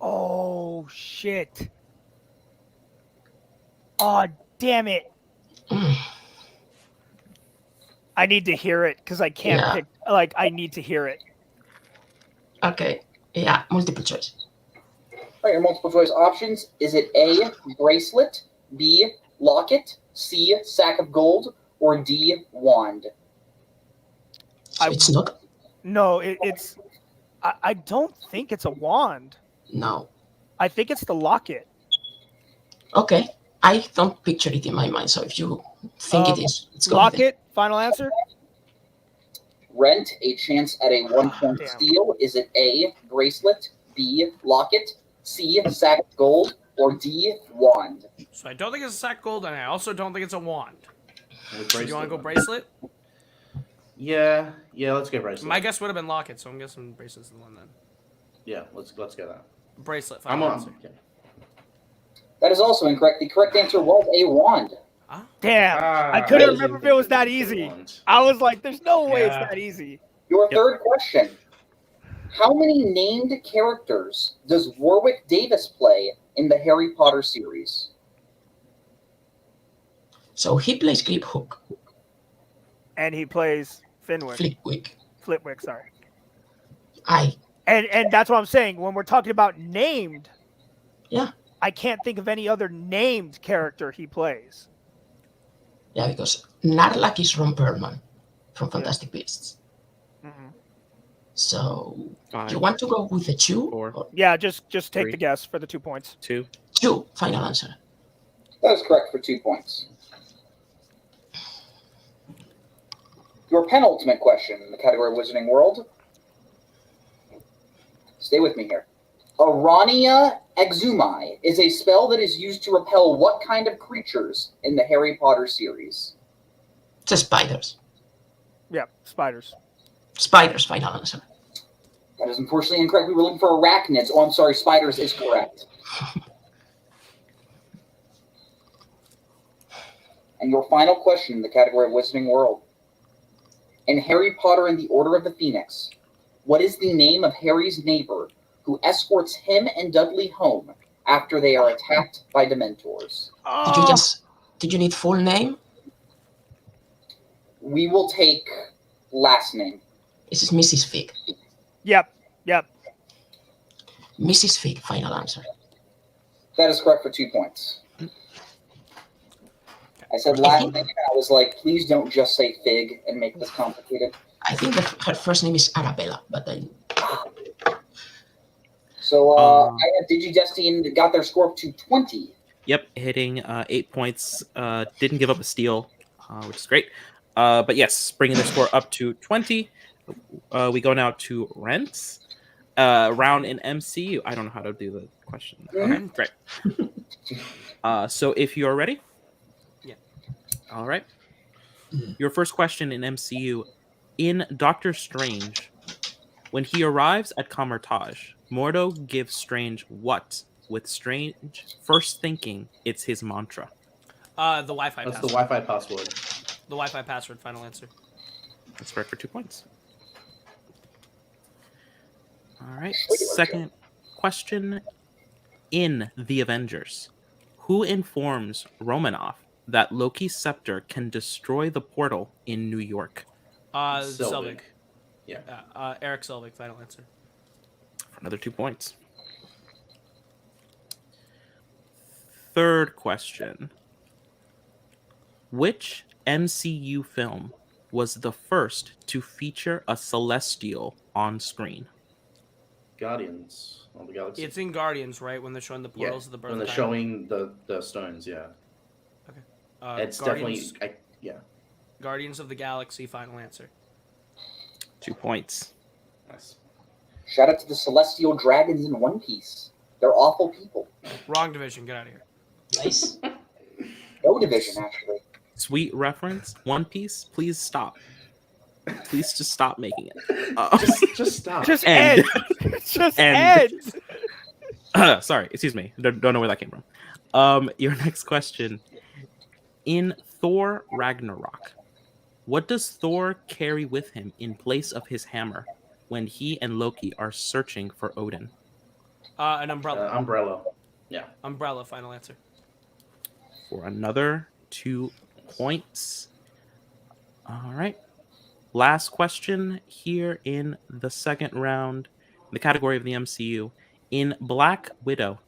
[SPEAKER 4] Oh shit. Oh damn it.
[SPEAKER 3] Mm.
[SPEAKER 4] I need to hear it because I can't
[SPEAKER 3] Yeah.
[SPEAKER 4] pick. Like I need to hear it.
[SPEAKER 3] Okay. Yeah, multiple choice.
[SPEAKER 2] All right, your multiple choice options. Is it A, bracelet, B, locket, C, sack of gold, or D, wand?
[SPEAKER 3] So it's not.
[SPEAKER 4] No, it's. I don't think it's a wand.
[SPEAKER 3] No.
[SPEAKER 4] I think it's the locket.
[SPEAKER 3] Okay. I don't picture it in my mind. So if you think it is, let's go with it.
[SPEAKER 4] Locket. Final answer.
[SPEAKER 2] Rent, a chance at a 1-point
[SPEAKER 4] Damn.
[SPEAKER 2] steal. Is it A, bracelet, B, locket, C, sack of gold, or D, wand?
[SPEAKER 5] So I don't think it's a sack gold, and I also don't think it's a wand.
[SPEAKER 6] With
[SPEAKER 5] Do you want to go
[SPEAKER 6] bracelet.
[SPEAKER 5] bracelet?
[SPEAKER 6] Yeah, let's go bracelet.
[SPEAKER 5] My guess would have been locket, so I'm guessing bracelet's the one then.
[SPEAKER 6] Yeah, let's go that.
[SPEAKER 5] Bracelet.
[SPEAKER 6] I'm
[SPEAKER 5] Final
[SPEAKER 6] on.
[SPEAKER 5] answer.
[SPEAKER 6] Okay.
[SPEAKER 2] That is also incorrect. The correct answer was a wand.
[SPEAKER 4] Damn. I
[SPEAKER 6] Ah,
[SPEAKER 4] couldn't
[SPEAKER 6] was
[SPEAKER 4] remember if it was that
[SPEAKER 6] thinking
[SPEAKER 4] easy.
[SPEAKER 6] wand.
[SPEAKER 4] I was like, "There's no way it's
[SPEAKER 6] Yeah.
[SPEAKER 4] that easy."
[SPEAKER 2] Your
[SPEAKER 1] Yep.
[SPEAKER 2] third question. How many named characters does Warwick Davis play in the Harry Potter series?
[SPEAKER 3] So he plays Grip Hook,
[SPEAKER 4] And he plays Finwick.
[SPEAKER 3] Flitwick.
[SPEAKER 4] Flitwick. Sorry.
[SPEAKER 3] I.
[SPEAKER 4] And that's what I'm saying. When we're talking about named,
[SPEAKER 3] Yeah.
[SPEAKER 4] I can't think of any other named character he plays.
[SPEAKER 3] Yeah, because Narlak is Ron Perlman from Fantastic Beasts.
[SPEAKER 4] Mm-mm.
[SPEAKER 3] So
[SPEAKER 1] Five,
[SPEAKER 3] you want to go with the 2?
[SPEAKER 1] Four.
[SPEAKER 3] Or
[SPEAKER 4] Yeah, just take
[SPEAKER 1] 3.
[SPEAKER 4] the guess for the 2 points.
[SPEAKER 1] 2.
[SPEAKER 3] 2, final answer.
[SPEAKER 2] That is correct for 2 points. Your penultimate question in the category Wizarding World. Stay with me here. Arania Exumai is a spell that is used to repel what kind of creatures in the Harry Potter series?
[SPEAKER 3] It's spiders.
[SPEAKER 4] Yeah, spiders.
[SPEAKER 3] Spiders, final answer.
[SPEAKER 2] That is unfortunately incorrect. We were looking for arachnids. Oh, I'm sorry. Spiders is correct. And your final question in the category of Wizarding World. In Harry Potter and the Order of the Phoenix, what is the name of Harry's neighbor who escorts him and Dudley home after they are attacked by Dementors?
[SPEAKER 3] Did you need full name?
[SPEAKER 2] We will take last name.
[SPEAKER 3] This is Mrs. Fig.
[SPEAKER 4] Yep.
[SPEAKER 3] Mrs. Fig, final answer.
[SPEAKER 2] That is correct for 2 points. I said last name, and I was like, please don't just say Fig and make this complicated.
[SPEAKER 3] I think her first name is Arabella, but then...
[SPEAKER 2] So I have Digidestined got their score up to 20.
[SPEAKER 1] Yep, hitting 8 points. Didn't give up a steal, which is great. But yes, bringing their score up to 20. We go now to Rents. Round in MCU. I don't know how to do the question. Okay, great. So if you're ready.
[SPEAKER 5] Yeah.
[SPEAKER 1] All right. Your first question in MCU. In Doctor Strange, when he arrives at Camartage, Mordo gives Strange what? With Strange first thinking it's his mantra.
[SPEAKER 5] The Wi-Fi
[SPEAKER 6] That's
[SPEAKER 5] password.
[SPEAKER 6] the Wi-Fi password.
[SPEAKER 5] The Wi-Fi password, final answer.
[SPEAKER 1] That's correct for 2 points. All right. Second question. In The Avengers, who informs Romanoff that Loki's scepter can destroy the portal in New York?
[SPEAKER 5] Selvig.
[SPEAKER 6] Yeah.
[SPEAKER 5] Eric Selvig, final answer.
[SPEAKER 1] For another 2 points. Third question. Which MCU film was the first to feature a Celestial on screen?
[SPEAKER 6] Guardians of the Galaxy.
[SPEAKER 5] It's in Guardians, right? When they're showing the portals of the birth.
[SPEAKER 6] When they're
[SPEAKER 5] time?
[SPEAKER 6] showing the stones, yeah. It's
[SPEAKER 5] Guardians,
[SPEAKER 6] definitely
[SPEAKER 5] Guardians of the Galaxy, final answer.
[SPEAKER 1] 2 points.
[SPEAKER 6] Nice.
[SPEAKER 2] Shout out to the Celestial Dragons in One Piece. They're awful people.
[SPEAKER 5] Wrong division, get out of here.
[SPEAKER 3] Nice.
[SPEAKER 2] No division, actually.
[SPEAKER 1] Sweet reference. One Piece, please stop. Please just stop making it.
[SPEAKER 6] Just stop.
[SPEAKER 4] Just
[SPEAKER 1] And-
[SPEAKER 4] end. Just
[SPEAKER 1] and-
[SPEAKER 4] end.
[SPEAKER 1] Sorry, excuse me. Don't know where that came from. Your next question. In Thor Ragnarok, what does Thor carry with him in place of his hammer when he and Loki are searching for Odin?
[SPEAKER 5] An umbrella.
[SPEAKER 6] Umbrella. Yeah.
[SPEAKER 5] Umbrella, final answer.
[SPEAKER 1] For another 2 points. All right. Last question here in the second round, the category of the MCU. In Black Widow,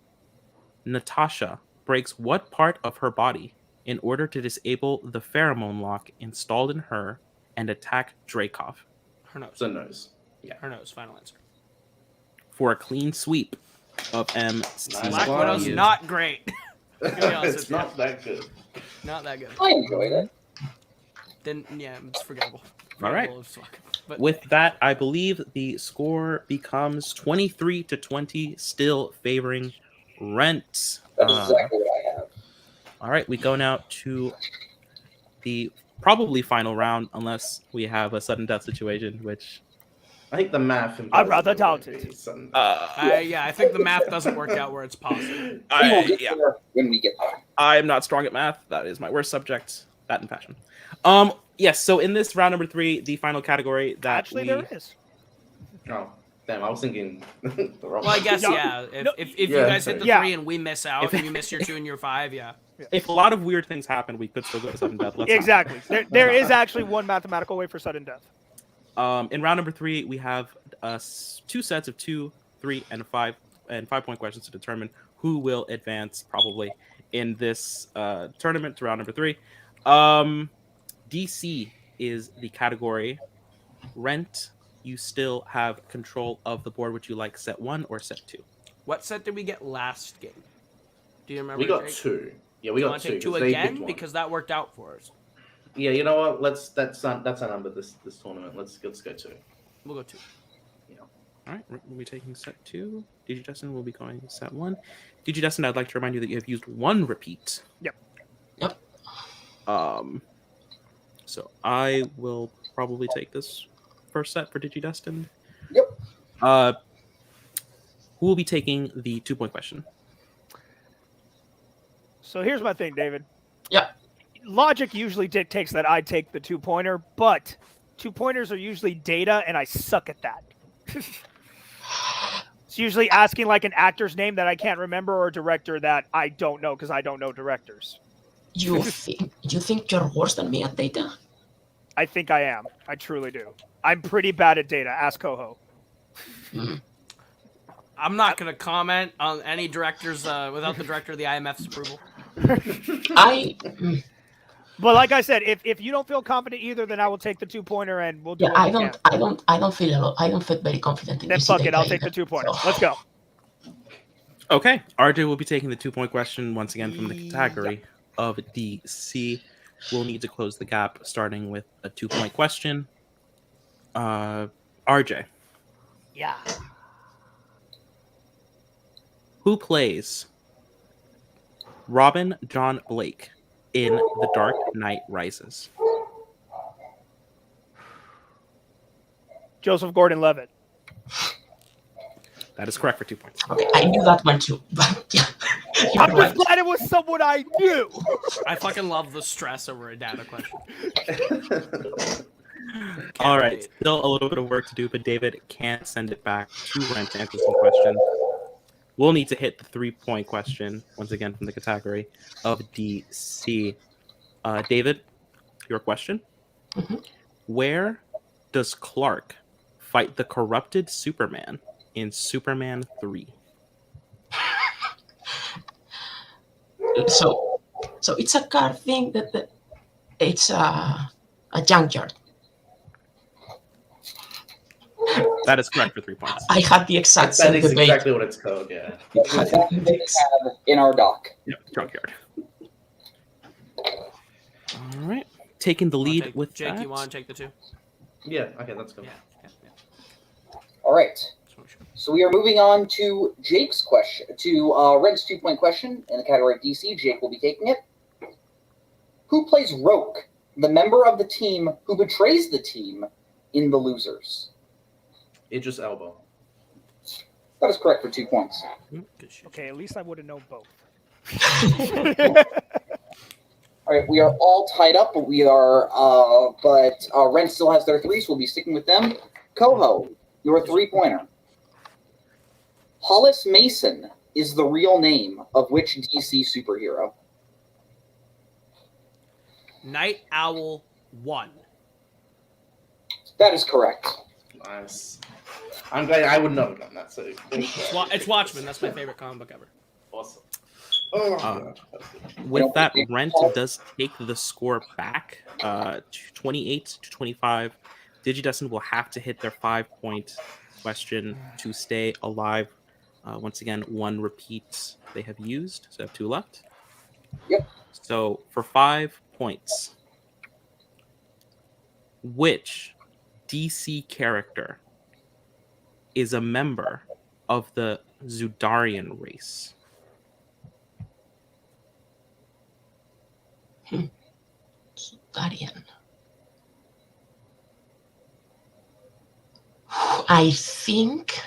[SPEAKER 1] Natasha breaks what part of her body in order to disable the pheromone lock installed in her and attack Dreykov?
[SPEAKER 5] Her nose.
[SPEAKER 6] The nose.
[SPEAKER 5] Her nose, final answer.
[SPEAKER 1] For a clean sweep of MCU.
[SPEAKER 5] Black
[SPEAKER 6] Wow.
[SPEAKER 5] Widow's not great. be honest
[SPEAKER 6] It's
[SPEAKER 5] with you.
[SPEAKER 6] not that good.
[SPEAKER 5] Not that good.
[SPEAKER 2] I enjoyed it.
[SPEAKER 5] Then, yeah, it's forgettable.
[SPEAKER 1] All right.
[SPEAKER 5] Forgettable as fuck. But
[SPEAKER 1] With that, I believe the score becomes 23-20, still favoring Rent.
[SPEAKER 2] That's exactly what I have.
[SPEAKER 1] All right, we go now to the probably final round, unless we have a sudden death situation, which
[SPEAKER 6] I think the math.
[SPEAKER 4] I'd rather doubt it.
[SPEAKER 5] I think the math doesn't work out where it's possible.
[SPEAKER 2] We will get there when we get there.
[SPEAKER 1] I am not strong at math. That is my worst subject. That and fashion. Yes. So in this round number 3, the final category that
[SPEAKER 4] Actually, there is.
[SPEAKER 6] Oh, damn! I was thinking the wrong.
[SPEAKER 5] Well, I guess,
[SPEAKER 4] No,
[SPEAKER 5] yeah. If you
[SPEAKER 6] Yeah,
[SPEAKER 5] guys hit the
[SPEAKER 4] yeah.
[SPEAKER 5] 3 and we miss out, and you miss your 2 and your 5, yeah.
[SPEAKER 1] if a lot of weird things happen, we could still go to sudden death. Let's not.
[SPEAKER 4] Exactly. There is actually one mathematical way for sudden death.
[SPEAKER 1] In round number 3, we have 2 sets of 2, 3, and 5-point questions to determine who will advance probably in this tournament to round number 3. DC is the category. Rent, you still have control of the board. Would you like set 1 or set 2?
[SPEAKER 5] What set did we get last game? Do you remember?
[SPEAKER 6] We got
[SPEAKER 5] Jake?
[SPEAKER 6] 2. Yeah, we
[SPEAKER 5] Do you
[SPEAKER 6] got
[SPEAKER 5] want to
[SPEAKER 6] 2.
[SPEAKER 5] take 2
[SPEAKER 6] 'cause they picked
[SPEAKER 5] again?
[SPEAKER 6] one.
[SPEAKER 5] Because that worked out for us.
[SPEAKER 6] Yeah, you know what? That's our number this tournament. Let's go 2.
[SPEAKER 5] We'll go 2.
[SPEAKER 1] All right, we'll be taking set 2. Digidestined will be going set 1. Digidestined, I'd like to remind you that you have used 1 repeat.
[SPEAKER 4] Yep.
[SPEAKER 1] So I will probably take this first set for Digidestined.
[SPEAKER 2] Yep.
[SPEAKER 1] Who will be taking the 2-point question?
[SPEAKER 4] So here's my thing, David.
[SPEAKER 3] Yeah.
[SPEAKER 4] Logic usually dictates that I take the 2-pointer, but 2-pointers are usually data, and I suck at that. It's usually asking like an actor's name that I can't remember or a director that I don't know because I don't know directors.
[SPEAKER 3] You think you're worse than me at data?
[SPEAKER 4] I think I am. I truly do. I'm pretty bad at data. Ask Coho.
[SPEAKER 5] I'm not going to comment on any directors without the director of the IMF's approval.
[SPEAKER 4] But like I said, if you don't feel confident either, then I will take the 2-pointer and we'll do.
[SPEAKER 3] Yeah, I don't feel very confident in
[SPEAKER 4] then
[SPEAKER 3] this.
[SPEAKER 4] Then fuck it, I'll take the 2-pointer. So. Let's go.
[SPEAKER 1] Okay, RJ will be taking the 2-point question once again from the category of DC. We'll need to close the gap, starting with a 2-point question. RJ.
[SPEAKER 4] Yeah.
[SPEAKER 1] Who plays Robin John Blake in The Dark Knight Rises?
[SPEAKER 4] Joseph Gordon-Levitt.
[SPEAKER 1] That is correct for 2 points.
[SPEAKER 3] Okay, I knew that one too, but yeah.
[SPEAKER 4] I'm just glad it was someone I knew.
[SPEAKER 5] I fucking love the stress over a data question.
[SPEAKER 1] All right, still a little bit of work to do, but David can't send it back to Rent to answer some questions. We'll need to hit the 3-point question once again from the category of DC. David, your question.
[SPEAKER 3] Mm-hmm.
[SPEAKER 1] Where does Clark fight the corrupted Superman in Superman 3?
[SPEAKER 3] So it's a car thing that it's a junkyard.
[SPEAKER 1] That is correct for 3 points.
[SPEAKER 3] I had the exact same
[SPEAKER 6] That is
[SPEAKER 3] debate.
[SPEAKER 6] exactly what it's called, yeah.
[SPEAKER 2] That's what we have in our doc.
[SPEAKER 1] Yep, junkyard. All right, taking the lead with
[SPEAKER 5] Jake,
[SPEAKER 1] that.
[SPEAKER 5] you want to take the 2?
[SPEAKER 6] Yeah, okay, let's go.
[SPEAKER 5] Yeah.
[SPEAKER 2] All right. So we are moving on to Jake's question, to Rent's 2-point question in the category of DC. Jake will be taking it. Who plays Roke, the member of the team who betrays the team in The Losers?
[SPEAKER 6] Idris Elba.
[SPEAKER 2] That is correct for 2 points.
[SPEAKER 4] Okay, at least I would have known both.
[SPEAKER 2] All right, we are all tied up, but Rent still has their 3, so we'll be sticking with them. Coho, your 3-pointer. Hollis Mason is the real name of which DC superhero?
[SPEAKER 5] Night Owl 1.
[SPEAKER 2] That is correct.
[SPEAKER 6] Nice. I'm glad I would not have done that. So
[SPEAKER 5] It's Watchmen. That's my favorite comic book ever.
[SPEAKER 6] Awesome. Oh,
[SPEAKER 1] With that, Rent does take the score back, 28-25. Digidestined will have to hit their 5-point question to stay alive. Once again, 1 repeat they have used, so they have 2 left.
[SPEAKER 2] Yep.
[SPEAKER 1] So for 5 points, which DC character is a member of the Zudarian race?
[SPEAKER 3] Zudarian. I think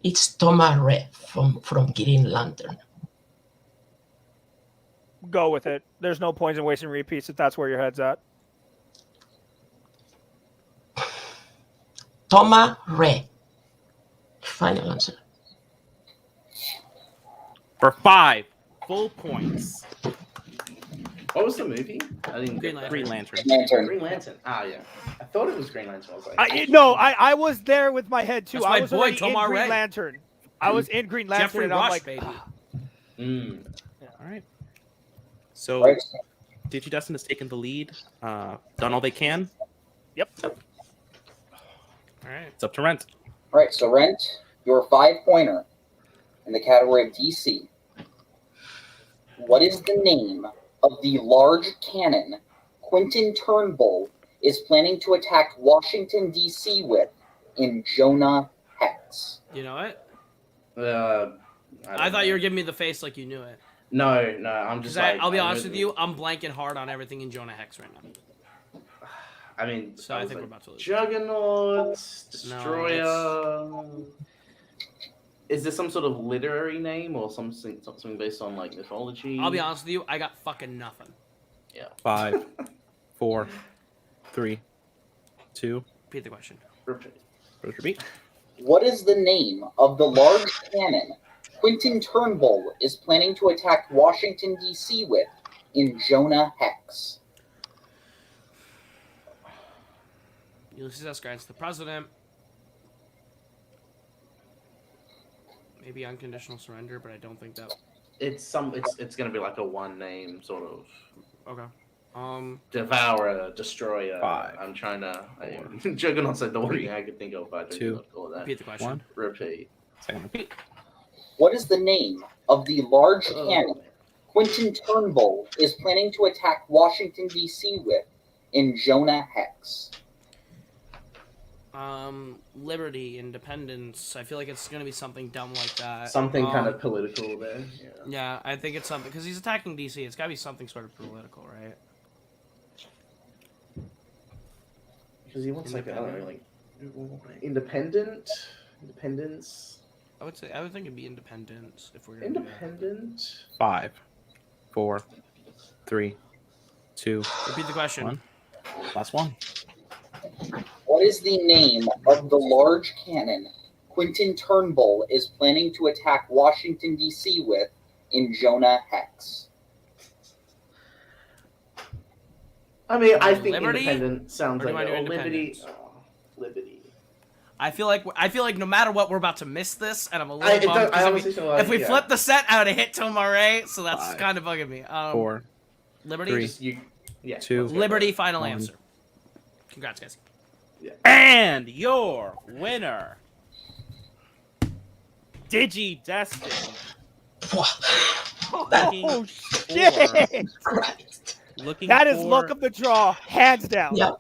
[SPEAKER 3] it's Toma Red from Green Lantern.
[SPEAKER 4] Go with it. There's no points in wasting repeats if that's where your head's at.
[SPEAKER 3] Toma Red. Final answer.
[SPEAKER 1] For 5 full points.
[SPEAKER 6] what was the movie? I didn't
[SPEAKER 5] Green
[SPEAKER 6] get that.
[SPEAKER 5] Lantern.
[SPEAKER 6] Green Lantern. Ah, yeah. I thought it was Green Lantern. I was like,
[SPEAKER 4] I was there with my head too.
[SPEAKER 5] That's
[SPEAKER 4] I
[SPEAKER 5] my
[SPEAKER 4] was
[SPEAKER 5] boy,
[SPEAKER 4] already in
[SPEAKER 5] Tomar
[SPEAKER 4] Green
[SPEAKER 5] Ray.
[SPEAKER 4] Lantern. I was in Green Lantern,
[SPEAKER 5] Jeffrey
[SPEAKER 4] and I'm
[SPEAKER 5] Rush,
[SPEAKER 4] like,
[SPEAKER 5] baby.
[SPEAKER 1] All right. So
[SPEAKER 2] Right.
[SPEAKER 1] Digidestined has taken the lead. Done all they can.
[SPEAKER 4] Yep.
[SPEAKER 5] All right.
[SPEAKER 1] It's up to Rent.
[SPEAKER 2] All right, so Rent, your 5-pointer in the category of DC. What is the name of the large cannon Quentin Turnbull is planning to attack Washington, D.C. with in Jonah Hex.
[SPEAKER 5] You know it?
[SPEAKER 6] I
[SPEAKER 5] thought you were giving me the face like you knew it.
[SPEAKER 6] No, I'm just like.
[SPEAKER 5] I'll be honest with you, I'm blanking hard on everything in Jonah Hex right now.
[SPEAKER 6] I mean,
[SPEAKER 5] So I think we're about to lose.
[SPEAKER 6] Juggernaut, Destroyer. Is this some sort of literary name or something based on like mythology?
[SPEAKER 5] I'll be honest with you, I got fucking nothing.
[SPEAKER 6] Yeah.
[SPEAKER 1] 5, 4, 3, 2.
[SPEAKER 5] Repeat the question.
[SPEAKER 1] Repeat.
[SPEAKER 2] What is the name of the large cannon Quentin Turnbull is planning to attack Washington, D.C. with in Jonah Hex?
[SPEAKER 5] Ulysses S. Grant's the president. Maybe unconditional surrender, but I don't think that.
[SPEAKER 6] It's gonna be like a one name sort of.
[SPEAKER 5] Okay.
[SPEAKER 6] Devourer, Destroyer.
[SPEAKER 1] 5.
[SPEAKER 6] I'm trying to. Juggernaut's like the only thing I could think of. But I don't
[SPEAKER 1] 2.
[SPEAKER 6] know what to call that.
[SPEAKER 5] Repeat the question.
[SPEAKER 1] 1.
[SPEAKER 6] Repeat.
[SPEAKER 1] Second repeat.
[SPEAKER 2] What is the name of the large cannon Quentin Turnbull is planning to attack Washington, D.C. with in Jonah Hex?
[SPEAKER 5] Liberty, independence. I feel like it's gonna be something dumb like that.
[SPEAKER 6] Something kind of political there.
[SPEAKER 5] Yeah, I think it's something because he's attacking DC. It's gotta be something sort of political, right?
[SPEAKER 6] Because he wants like I don't know, like independence.
[SPEAKER 5] I would think it'd be independence if we're gonna
[SPEAKER 6] Independent.
[SPEAKER 1] 5, 4, 3, 2.
[SPEAKER 5] Repeat the question.
[SPEAKER 1] 1. Last one.
[SPEAKER 2] What is the name of the large cannon Quentin Turnbull is planning to attack Washington, D.C. with in Jonah Hex?
[SPEAKER 6] I mean, I think
[SPEAKER 5] Liberty?
[SPEAKER 6] independent sounds
[SPEAKER 5] Or do
[SPEAKER 6] like
[SPEAKER 5] I do
[SPEAKER 6] Liberty.
[SPEAKER 5] independence?
[SPEAKER 6] Liberty.
[SPEAKER 5] I feel like no matter what, we're about to miss this, and I'm a little bummed. 'Cause if we flip the set, I would have hit Tomare, so that's
[SPEAKER 1] 5,
[SPEAKER 5] kind of bugging me.
[SPEAKER 1] 4,
[SPEAKER 5] Liberty,
[SPEAKER 1] 3,
[SPEAKER 6] Yeah.
[SPEAKER 1] 2.
[SPEAKER 5] Liberty, final
[SPEAKER 1] 1.
[SPEAKER 5] answer. Congrats, guys.
[SPEAKER 1] And your winner, Digidestined.
[SPEAKER 4] Oh shit!
[SPEAKER 1] Looking
[SPEAKER 4] That is
[SPEAKER 1] for
[SPEAKER 4] luck of the draw, hands down.
[SPEAKER 3] Yeah.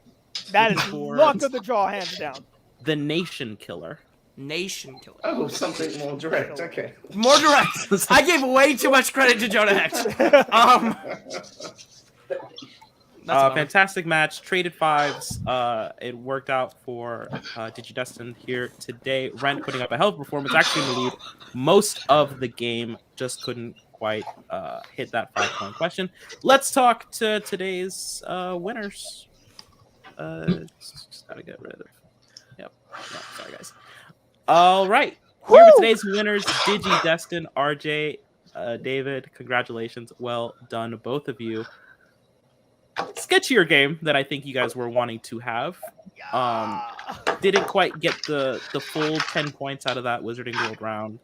[SPEAKER 4] That is
[SPEAKER 1] For-
[SPEAKER 4] luck of the draw, hands down.
[SPEAKER 1] the Nation Killer.
[SPEAKER 5] Nation killer.
[SPEAKER 6] Oh, something more direct. Okay.
[SPEAKER 5] More direct. I gave way too much credit to Jonah Hex. That's
[SPEAKER 1] Fantastic match. Traded 5s. It worked out for Digidestined here today. Rent putting up a hell of a performance. Actually in the lead most of the game. Just couldn't quite hit that 5-point question. Let's talk to today's winners. Just gotta get rid of. Yep. No, sorry guys. All right. Here are today's winners: Digidestined, RJ, David. Congratulations. Well done, both of you. Sketchier game that I think you guys were wanting to have. Didn't quite get the full 10 points out of that Wizarding World round.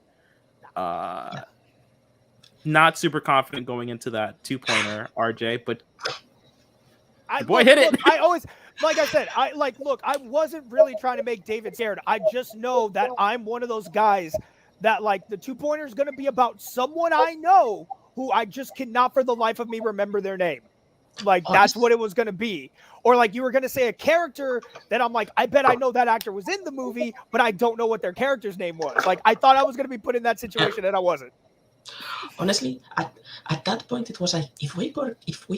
[SPEAKER 1] Not super confident going into that 2-pointer, RJ, but hit it.
[SPEAKER 4] I always, like I said, I wasn't really trying to make David scared. I just know that I'm one of those guys that like the 2-pointer is going to be about someone I know who I just cannot for the life of me remember their name. Like that's what it was going to be. Or like you were going to say a character that I'm like, I bet I know that actor was in the movie, but I don't know what their character's name was. Like I thought I was going to be put in that situation and I wasn't.
[SPEAKER 3] Honestly, at that point, it was like if we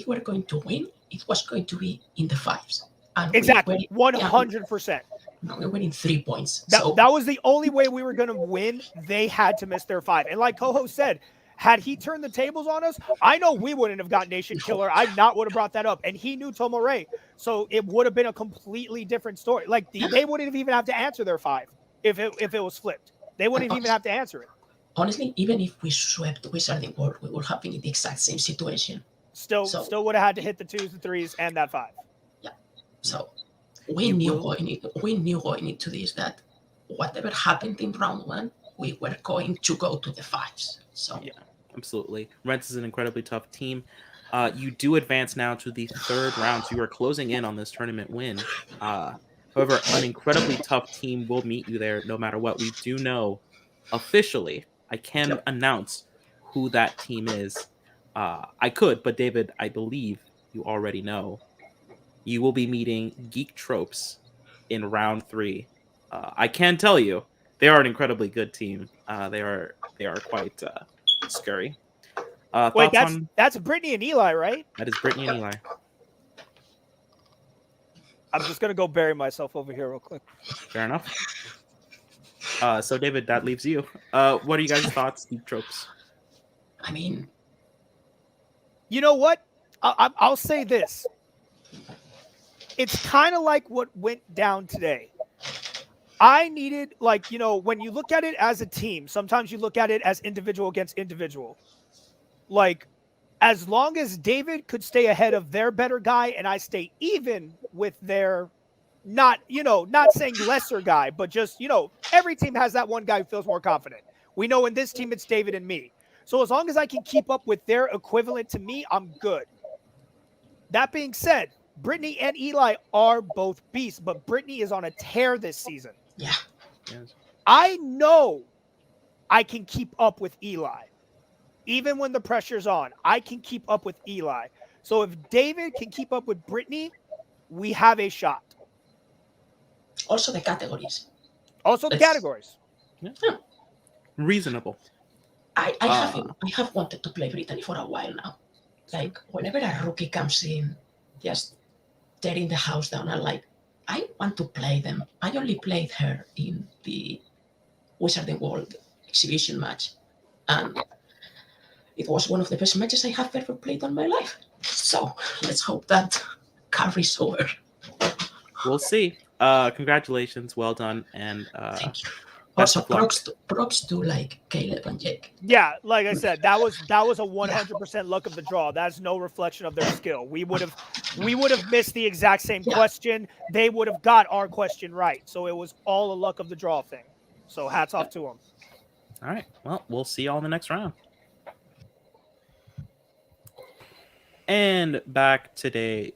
[SPEAKER 3] were going to win, it was going to be in the 5s. And
[SPEAKER 4] Exactly, 100%.
[SPEAKER 3] We were in 3 points.
[SPEAKER 4] That was the only way we were going to win. They had to miss their 5. And like Coho said, had he turned the tables on us, I know we wouldn't have got Nation Killer. I not would have brought that up. And he knew Tomare. So it would have been a completely different story. Like they wouldn't even have to answer their 5 if it was flipped. They wouldn't even have to answer it.
[SPEAKER 3] Honestly, even if we swept Wizarding World, we would have been in the exact same situation.
[SPEAKER 4] Still would have had to hit the 2s, the 3s, and that 5.
[SPEAKER 3] Yeah. So we knew going into this that whatever happened in round 1, we were going to go to the 5s. So
[SPEAKER 1] yeah, absolutely. Rents is an incredibly tough team. You do advance now to the 3rd round, so you are closing in on this tournament win. However, an incredibly tough team will meet you there no matter what. We do know officially, I can announce who that team is. I could, but David, I believe you already know. You will be meeting Geek Tropes in round 3. I can tell you they are an incredibly good team. They are quite scary.
[SPEAKER 4] Wait,
[SPEAKER 1] Thoughts on
[SPEAKER 4] that's Brittany and Eli, right?
[SPEAKER 1] that? Is Brittany and Eli?
[SPEAKER 4] I'm just gonna go bury myself over here real quick.
[SPEAKER 1] Fair enough. So David, that leaves you. What are you guys' thoughts? Geek tropes.
[SPEAKER 3] I mean,
[SPEAKER 4] You know what? I'll say this. It's kind of like what went down today. I needed, like, you know, when you look at it as a team, sometimes you look at it as individual against individual. Like, as long as David could stay ahead of their better guy and I stay even with their not saying lesser guy, but just, every team has that one guy who feels more confident. We know in this team it's David and me. So as long as I can keep up with their equivalent to me, I'm good. That being said, Brittany and Eli are both beasts, but Brittany is on a tear this season.
[SPEAKER 3] yeah.
[SPEAKER 1] Yes.
[SPEAKER 4] I know I can keep up with Eli. Even when the pressure's on, I can keep up with Eli. So if David can keep up with Brittany, we have a shot.
[SPEAKER 3] Also the categories.
[SPEAKER 4] Also the
[SPEAKER 3] Let's-
[SPEAKER 4] categories.
[SPEAKER 1] Reasonable.
[SPEAKER 3] I have wanted to play Brittany for a while now. Like, whenever a rookie comes in, just tearing the house down, I'm like, I want to play them. I only played her in the Wizarding World exhibition match. And it was one of the best matches I have ever played in my life. So let's hope that carries over.
[SPEAKER 1] We'll see. Congratulations, well done, and
[SPEAKER 3] Thank you.
[SPEAKER 1] best
[SPEAKER 3] Also,
[SPEAKER 1] of luck.
[SPEAKER 3] props to like Caleb and Jake.
[SPEAKER 4] Yeah, like I said, that was a 100% luck of the draw. That's no reflection of their skill. We would have missed the exact same question. They would have got our question right. So it was all a luck of the draw thing. So hats off to them.
[SPEAKER 1] All right. Well, we'll see y'all in the next round. And back today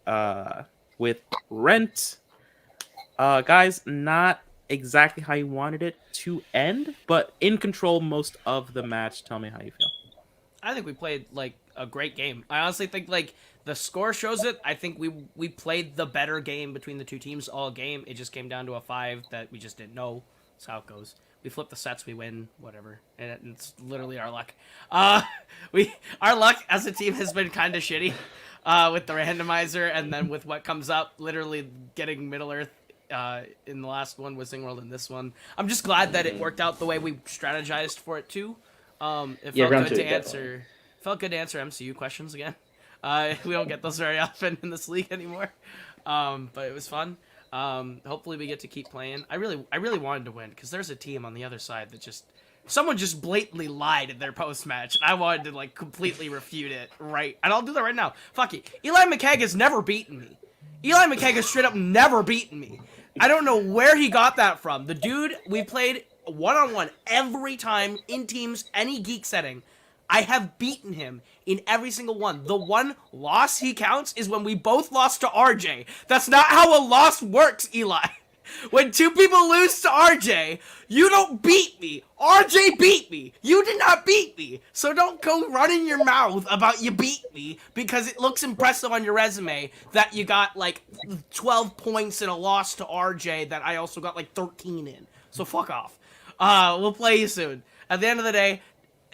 [SPEAKER 1] with Rent. Guys, not exactly how you wanted it to end, but in control most of the match. Tell me how you feel.
[SPEAKER 5] I think we played like a great game. I honestly think like the score shows it. I think we played the better game between the two teams all game. It just came down to a 5 that we just didn't know. That's how it goes. We flip the sets, we win, whatever, and it's literally our luck. Our luck as a team has been kind of shitty with the randomizer, and then with what comes up, literally getting Middle Earth in the last one, Wizarding World, and this one. I'm just glad that it worked out the way we strategized for it too. It felt good to answer. Felt good to answer MCU questions again. We don't get those very often in this league anymore, but it was fun. Hopefully we get to keep playing. I really wanted to win because there's a team on the other side that someone just blatantly lied in their post match, and I wanted to like completely refute it. Right, and I'll do that right now. Fuck it. Eli McKeg has never beaten me. Eli McKeg has straight up never beaten me. I don't know where he got that from. The dude, we played one-on-one every time in teams, any Geek setting. I have beaten him in every single one. The one loss he counts is when we both lost to RJ. That's not how a loss works, Eli. When two people lose to RJ, you don't beat me. RJ beat me. You did not beat me. So don't go running your mouth about you beat me because it looks impressive on your resume that you got like 12 points in a loss to RJ that I also got like 13 in. So fuck off. We'll play you soon. At the end of the day,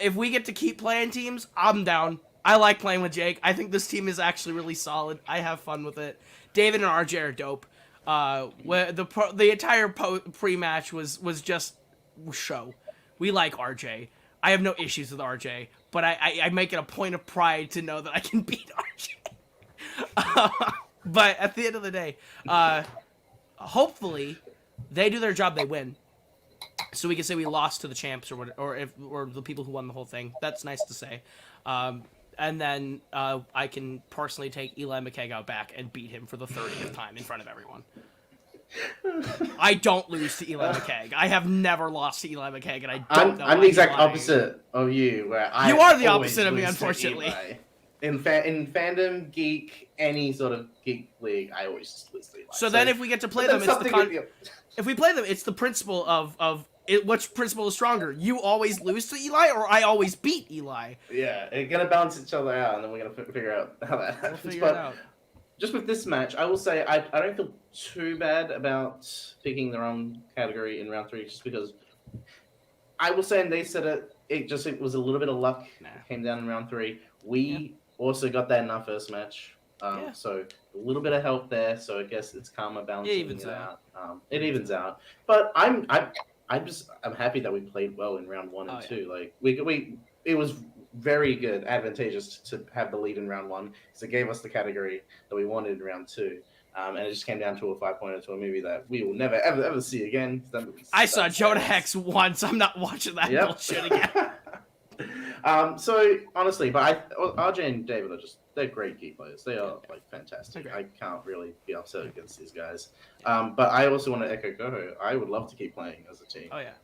[SPEAKER 5] if we get to keep playing teams, I'm down. I like playing with Jake. I think this team is actually really solid. I have fun with it. David and RJ are dope. The entire pre-match was just show. We like RJ. I have no issues with RJ, but I make it a point of pride to know that I can beat RJ. But at the end of the day, hopefully they do their job, they win. So we can say we lost to the champs or the people who won the whole thing. That's nice to say. And then I can personally take Eli McKeg out back and beat him for the 30th time in front of everyone. I don't lose to Eli McKeg. I have never lost to Eli McKeg, and I don't know.
[SPEAKER 6] I'm the exact opposite of you, where
[SPEAKER 5] You are the
[SPEAKER 6] always
[SPEAKER 5] opposite of me,
[SPEAKER 6] lose to
[SPEAKER 5] unfortunately.
[SPEAKER 6] Eli. In fandom, Geek, any sort of Geek league, I always just lose to Eli.
[SPEAKER 5] So then if we get to play them, if we play them, it's the principle of which principle is stronger? You always lose to Eli, or I always beat Eli?
[SPEAKER 6] Yeah, it's gonna balance each other out, and then we're gonna figure out how that happens.
[SPEAKER 5] We'll figure it out.
[SPEAKER 6] Just with this match, I will say I don't feel too bad about picking the wrong category in round 3, just because I will say, and they said it was a little bit of luck.
[SPEAKER 1] Nah.
[SPEAKER 6] It came down in round 3. We also got that in our first match.
[SPEAKER 5] Yeah.
[SPEAKER 6] So a little bit of help there. So I guess it's karma balancing
[SPEAKER 5] evens
[SPEAKER 6] it
[SPEAKER 5] out.
[SPEAKER 6] out. It evens out. But I'm happy that we played well in round 1 and 2. Like it was very good, advantageous to have the lead in round 1 because it gave us the category that we wanted in round 2. And it just came down to a 5-pointer to a movie that we will never ever see again.
[SPEAKER 5] I saw Jonah Hex once. I'm not watching that bullshit again.
[SPEAKER 6] So honestly, but RJ and David they're great Geek players. They are like fantastic.
[SPEAKER 5] Okay.
[SPEAKER 6] I can't really be upset against these guys. But I also want to echo Goho. I would love to keep playing as a team.
[SPEAKER 5] Oh yeah.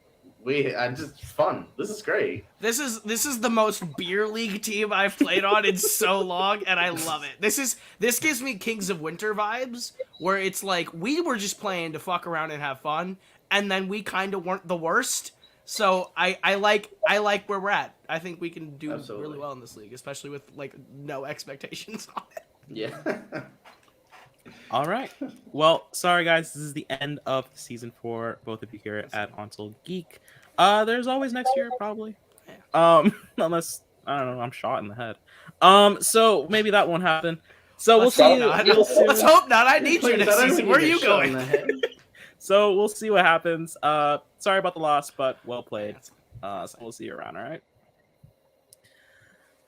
[SPEAKER 6] Just fun. This is great.
[SPEAKER 5] This is the most beer league team I've played on in so long, and I love it. This gives me Kings of Winter vibes, where it's like we were just playing to fuck around and have fun, and then we kind of weren't the worst. So I like where we're at. I think we can do really well in this league, especially with like no expectations on it.
[SPEAKER 6] Yeah.
[SPEAKER 1] All right. Well, sorry guys, this is the end of the season for both of you here at Untitled Geek. There's always next year probably. Unless I don't know, I'm shot in the head. So maybe that won't happen. So we'll see.
[SPEAKER 5] Let's hope not. I need you next season. Where are you going?
[SPEAKER 1] So we'll see what happens. Sorry about the loss, but well played. So we'll see you around. All right.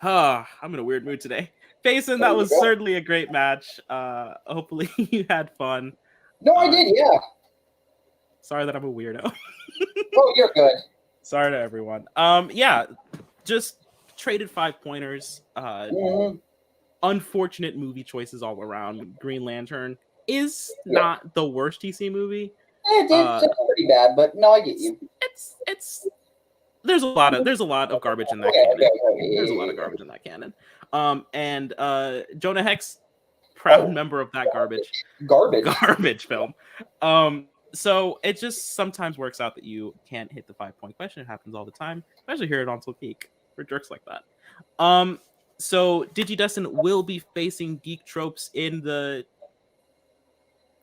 [SPEAKER 1] I'm in a weird mood today. Payson, that was certainly a great match. Hopefully you had fun.
[SPEAKER 2] No, I did, yeah.
[SPEAKER 1] Sorry that I'm a weirdo.
[SPEAKER 2] Oh, you're good.
[SPEAKER 1] Sorry to everyone. Yeah, just traded 5-pointers. Unfortunate movie choices all around. Green Lantern is not the worst DC movie.
[SPEAKER 2] It's pretty bad, but no, I get you.
[SPEAKER 1] It's there's a lot of garbage in that canon. There's a lot of garbage in that canon. And Jonah Hex, proud member of that garbage film. So it just sometimes works out that you can't hit the 5-point question. It happens all the time, especially here at Untitled Geek. We're jerks like that. So Digidestined will be facing Geek Tropes in the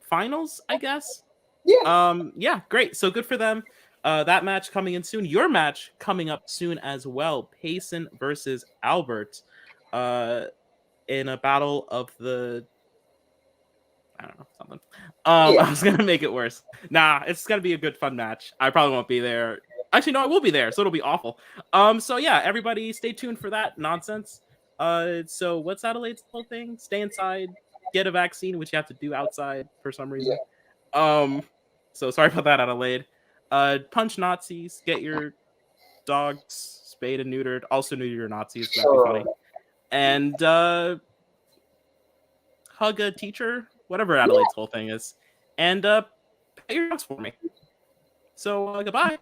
[SPEAKER 1] finals, I guess. Yeah, great. So good for them. That match coming in soon. Your match coming up soon as well. Payson versus Albert in a battle of the... I don't know, something. I was going to make it worse. Nah, it's going to be a good, fun match. I probably won't be there. Actually, no, I will be there, so it'll be awful. So yeah, everybody stay tuned for that nonsense. So what's Adelaide's whole thing? Stay inside, get a vaccine, which you have to do outside for some reason. So sorry about that, Adelaide. Punch Nazis, get your dogs spayed and neutered. Also neuter your Nazis, that'd be funny. And hug a teacher, whatever Adelaide's whole thing is. And pay your dogs for me. So goodbye.